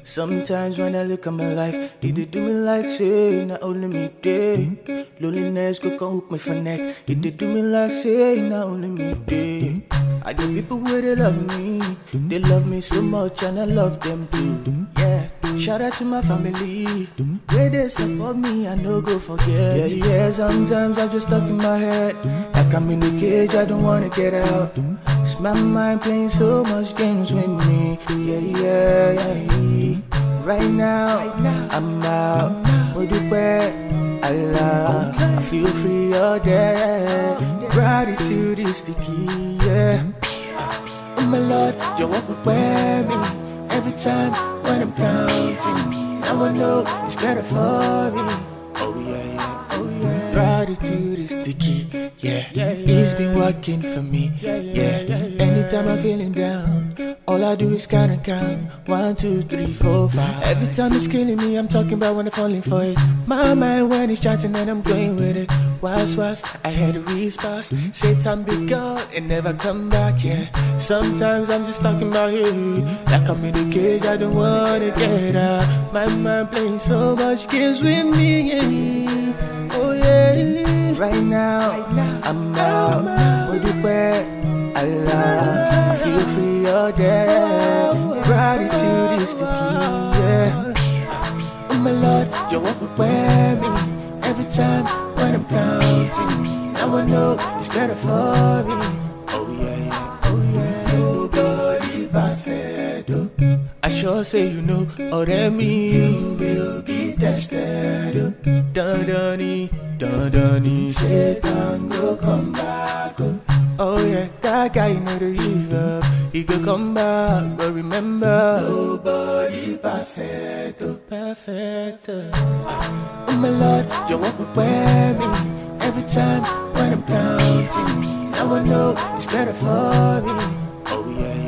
Sometimes when I look at my life, it do me like say, not only me day. Loneliness go come hook me for neck. It do me like say, not only me day. I get people where they love me. They love me so much and I love them too. Yeah, shout out to my family. Where they support me, I no go forget. Yeah, sometimes I just stuck in my head. Like I'm in a cage, I don't wanna get out. It's my mind playing so much games with me. Yeah. Right now, I'm out. What do I love? I feel free all day. Gratitude is the key, yeah. Oh my Lord, you won't prepare me every time when I'm counting. Now I know it's better for me. Oh yeah. Gratitude is the key, yeah. It's been working for me, yeah. Anytime I'm feeling down, all I do is count. 1, 2, 3, 4, 5. Every time it's killing me, I'm talking about when I'm falling for it. My mind when it's chatting and I'm going with it. Was, I had a response. Satan be God and never come back, yeah. Sometimes I'm just talking about you. Like I'm in a cage, I don't wanna get out. My mind playing so much games with me, yeah. Oh yeah. Right now, I'm out. What do I love? I feel free all day. Gratitude is the key, yeah. Oh my Lord, you won't prepare me every time when I'm counting. Now I know it's better for me. Oh yeah. Nobody perfect. I sure say you know, or that me you will be tested. Dun-dun-y, Satan go come back. Oh yeah, that guy know the river. He go come back, but remember, nobody perfect. Oh my Lord, you won't prepare me every time when I'm counting. Now I know it's better for me. Oh yeah.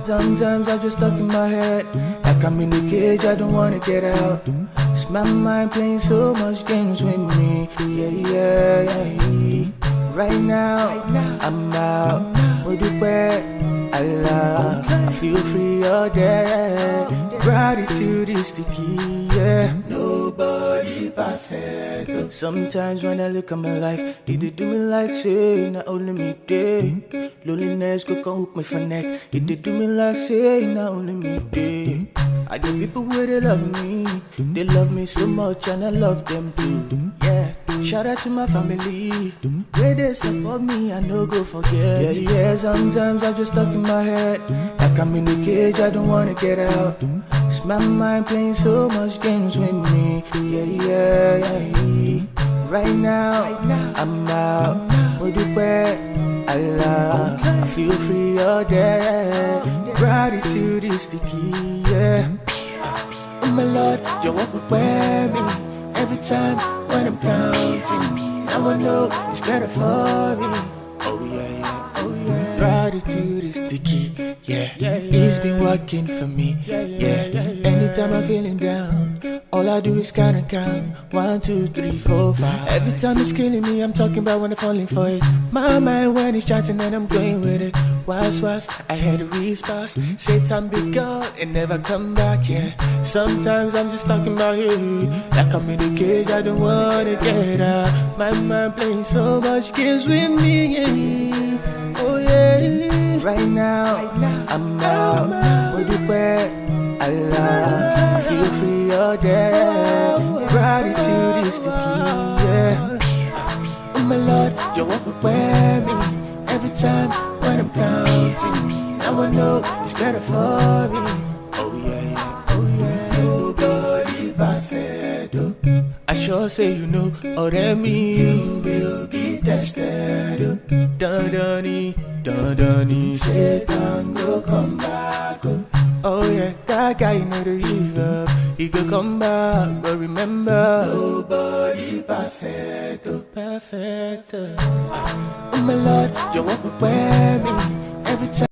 Sometimes I just stuck in my head. Like I'm in a cage, I don't wanna get out. It's my mind playing so much games with me. Yeah. Right now, I'm out. What do I love? I feel free all day. Gratitude is the key, yeah. Nobody perfect. Sometimes when I look at my life, it do me like say, not only me day. Loneliness go come hook me for neck. It do me like say, not only me day. I get people where they love me. They love me so much and I love them too. Yeah, shout out to my family. Where they support me, I no go forget. Yeah, sometimes I just stuck in my head. Like I'm in a cage, I don't wanna get out. It's my mind playing so much games with me. Yeah. Right now, I'm out. What do I love? I feel free all day. Gratitude is the key, yeah. Oh my Lord, you won't prepare me every time when I'm counting. Now I know it's better for me. Oh yeah. Gratitude is the key, yeah. It's been working for me, yeah. Anytime I'm feeling down, all I do is count. 1, 2, 3, 4, 5. Every time it's killing me, I'm talking about when I'm falling for it. My mind when it's chatting and I'm going with it. Was, I had a response. Satan be God and never come back, yeah. Sometimes I'm just talking about you. Like I'm in a cage, I don't wanna get out. My mind playing so much games with me, yeah. Oh yeah. Right now, I'm out. What do I love? I feel free all day. Gratitude is the key, yeah. Oh my Lord, you won't prepare me every time when I'm counting. Now I know it's better for me. Oh yeah. Nobody perfect. I sure say you know, or that me you will be tested. Dun-dun-y, Satan go come back. Oh yeah, that guy know the river. He go come back, but remember, nobody perfect. Oh my Lord, you won't prepare me every time.